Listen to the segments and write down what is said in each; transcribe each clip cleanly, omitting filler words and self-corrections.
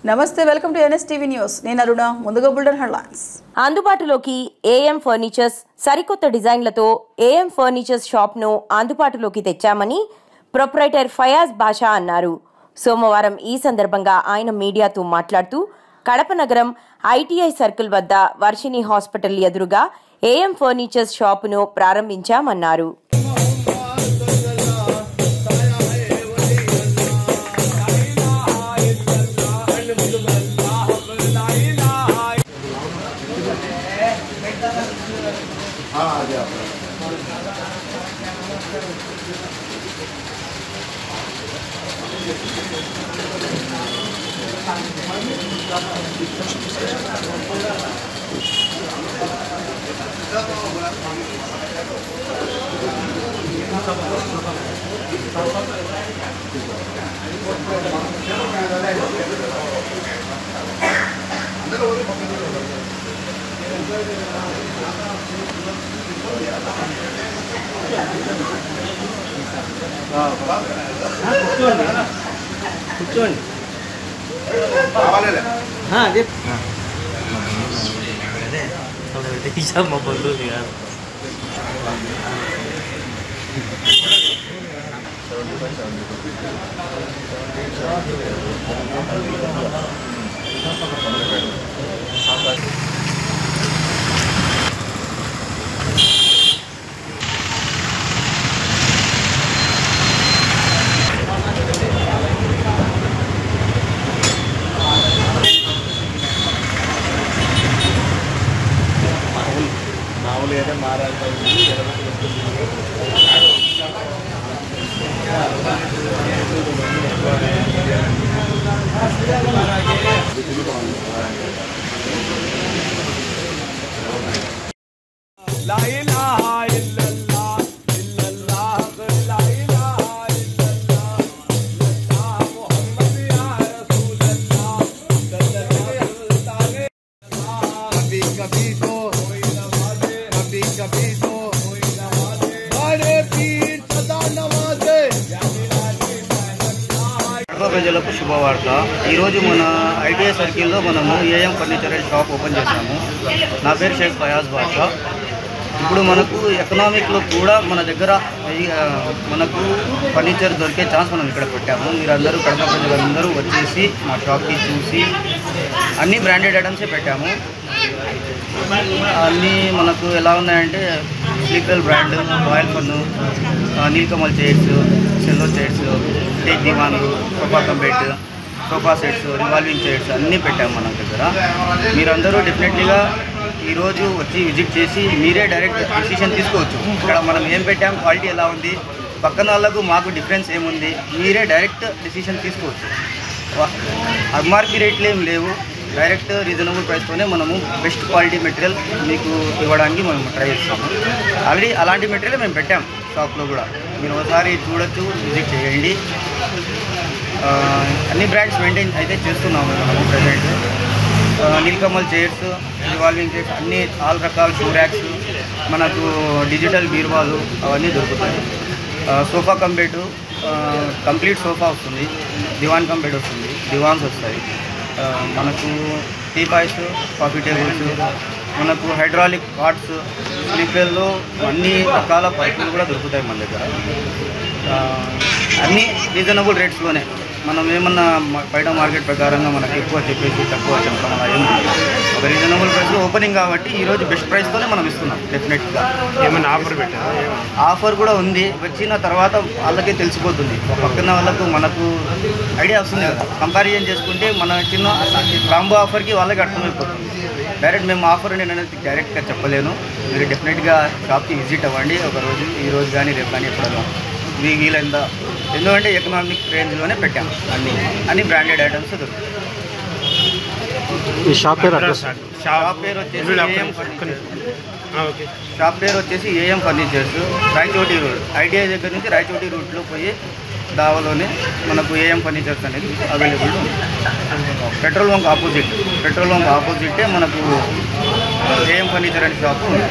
నమస్తే, welcome to NSTV news. నేను అరుణ. ముందుగా బుల్డన్ హెడ్లైన్స్. అందుబాటులోకి ఏఎం ఫర్నిచర్స్ సరికొత్త డిజైన్లతో ఏఎం ఫర్నిచర్స్ షాప్ను అందుబాటులోకి తెచ్చామని ప్రొప్రైటర్ ఫయాజ్ బాషా అన్నారు. సోమవారం ఈ సందర్భంగా ఆయన మీడియాతో మాట్లాడుతూ కడప నగరం ఐటీఐ సర్కిల్ వద్ద వర్షిణి హాస్పిటల్ ఎదురుగా ఏఎం ఫర్నిచర్స్ షాపును ప్రారంభించామన్నారు. కూర్చోండి. మా బంధువులు కాదు. ప్రజలకు శుభవార్త. ఈరోజు మన ఐటీఐ సర్కిల్లో మనము ఏఎం ఫర్నిచర్ షాప్ ఓపెన్ చేశాము. నా పేరు షేక్ ఫయాజ్ బాషా. ఇప్పుడు మనకు ఎకనామిక్లో కూడా మన దగ్గర మనకు ఫర్నిచర్ దొరికే ఛాన్స్ మనం ఇక్కడ పెట్టాము. మీరందరూ కడప ప్రజలందరూ వచ్చేసి మా షాప్కి చూసి అన్ని బ్రాండెడ్ ఐటమ్సే పెట్టాము. అన్నీ మనకు ఎలా ఉన్నాయంటే sleeper brand, royal fun, Nilkamal chairs, Cello chairs, teak దివాన్లు, sofa cum bed, sofa sets, revolving chairs అన్నీ పెట్టాము మన దగ్గర. మీరందరూ డెఫినెట్లీగా ఈరోజు వచ్చి విజిట్ చేసి మీరే డైరెక్ట్ డెసిషన్ తీసుకోవచ్చు. ఇక్కడ మనం ఏం పెట్టాం, క్వాలిటీ ఎలా ఉంది, పక్కన వాళ్ళకు మాకు డిఫరెన్స్ ఏముంది, మీరే డైరెక్ట్ డెసిషన్ తీసుకోవచ్చు. ఎంఆర్పీ రేట్లు ఏం లేవు. డైరెక్ట్ రీజనబుల్ ప్రైస్తోనే మనము బెస్ట్ క్వాలిటీ మెటీరియల్ మీకు ఇవ్వడానికి మనం ట్రై చేస్తాము. ఆల్రెడీ అలాంటి మెటీరియల్ మేము పెట్టాం షాప్లో కూడా. మీరు ఒకసారి చూడొచ్చు, విజిట్ చేయండి. అన్ని బ్రాండ్స్ మెయింటైన్ అయితే చేస్తున్నాము మనము present. Nilkamal chairs, revolving chairs, అన్ని ఆల్ రకాల షూ ర్యాక్స్, మనకు డిజిటల్ బీరువాలు అవన్నీ దొరుకుతాయి. సోఫా కంబెట్, కంప్లీట్ సోఫా వస్తుంది, దివాన్ కంబెట్ వస్తుంది, దివాన్స్ వస్తాయి. మనకు టీపాయ్స్, కాఫీ టేబుల్స్, మనకు హైడ్రాలిక్ కార్డ్స్, స్లీపర్లో అన్ని రకాల పైపులు కూడా దొరుకుతాయి మన దగ్గర. అన్నీ రీజనబుల్ రేట్స్లోనే. మనం ఏమన్నా బయట మార్కెట్ ప్రకారంగా మనకు ఎక్కువ చెప్పేసి తక్కువ చెప్పడం అలా ఏం ఒక రీజనబుల్ ప్రైస్లో ఓపెనింగ్ కాబట్టి ఈరోజు బెస్ట్ ప్రైస్తోనే మనం ఇస్తున్నాం. డెఫినెట్గా ఏమైనా ఆఫర్ పెట్టారా? ఆఫర్ కూడా ఉంది. వచ్చిన తర్వాత వాళ్ళకే తెలిసిపోతుంది. పక్కన వాళ్ళకు మనకు ఐడియా వస్తుంది కదా. కంపారిజన్ చేసుకుంటే మన చిన్న కాంబో ఆఫర్కి వాళ్ళకి అర్థమైపోతుంది. డైరెక్ట్ మేము ఆఫర్ నేను అనేది డైరెక్ట్గా చెప్పలేను. మీరు డెఫినెట్గా షాప్కి విజిట్ అవ్వండి ఒకరోజు, ఈరోజు కానీ రేపు కానీ ఎప్పుడైనా మీకు వీలైందా. ఎందుకంటే ఎకనామిక్ రేంజ్లోనే పెట్టాము. అన్ని బ్రాండెడ్ ఐటమ్స్ దొరుకుతాయి. షాప్ పేరు వచ్చేసి AM furnitures, Rayachoti road, ITI దగ్గర నుంచి రాయచోటి రూట్లో పోయి దావలోనే మనకు ఏఎం ఫర్నిచర్స్ అనేది అవైలబుల్ ఉంది. పెట్రోల్ బంక్ ఆపోజిటే మనకు ఏఎం ఫర్నిచర్ అనే షాపు ఉంది.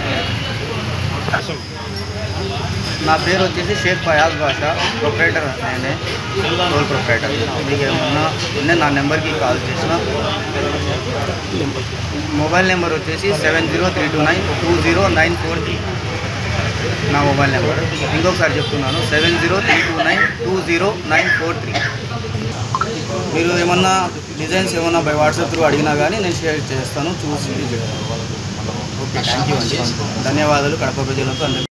నా పేరు వచ్చేసి షేక్ ఫయాజ్ బాషా, ప్రొప్రైటర్ నేనే, సోల్ ప్రొప్రైటర్. మీకు ఏమన్నా ఉంటే నా నెంబర్కి కాల్ చేసిన. మొబైల్ నెంబర్ వచ్చేసి 7032920943 నా మొబైల్ నెంబర్. ఇంకొకసారి చెప్తున్నాను, 7032920943. మీరు ఏమన్నా డిజైన్స్ ఏమన్నా బై వాట్సాప్ త్రూ అడిగినా కానీ నేను షేర్ చేస్తాను, చూసి. ఓకే, థ్యాంక్ యూ అండి. ధన్యవాదాలు కడప ప్రజలకు అందరికీ.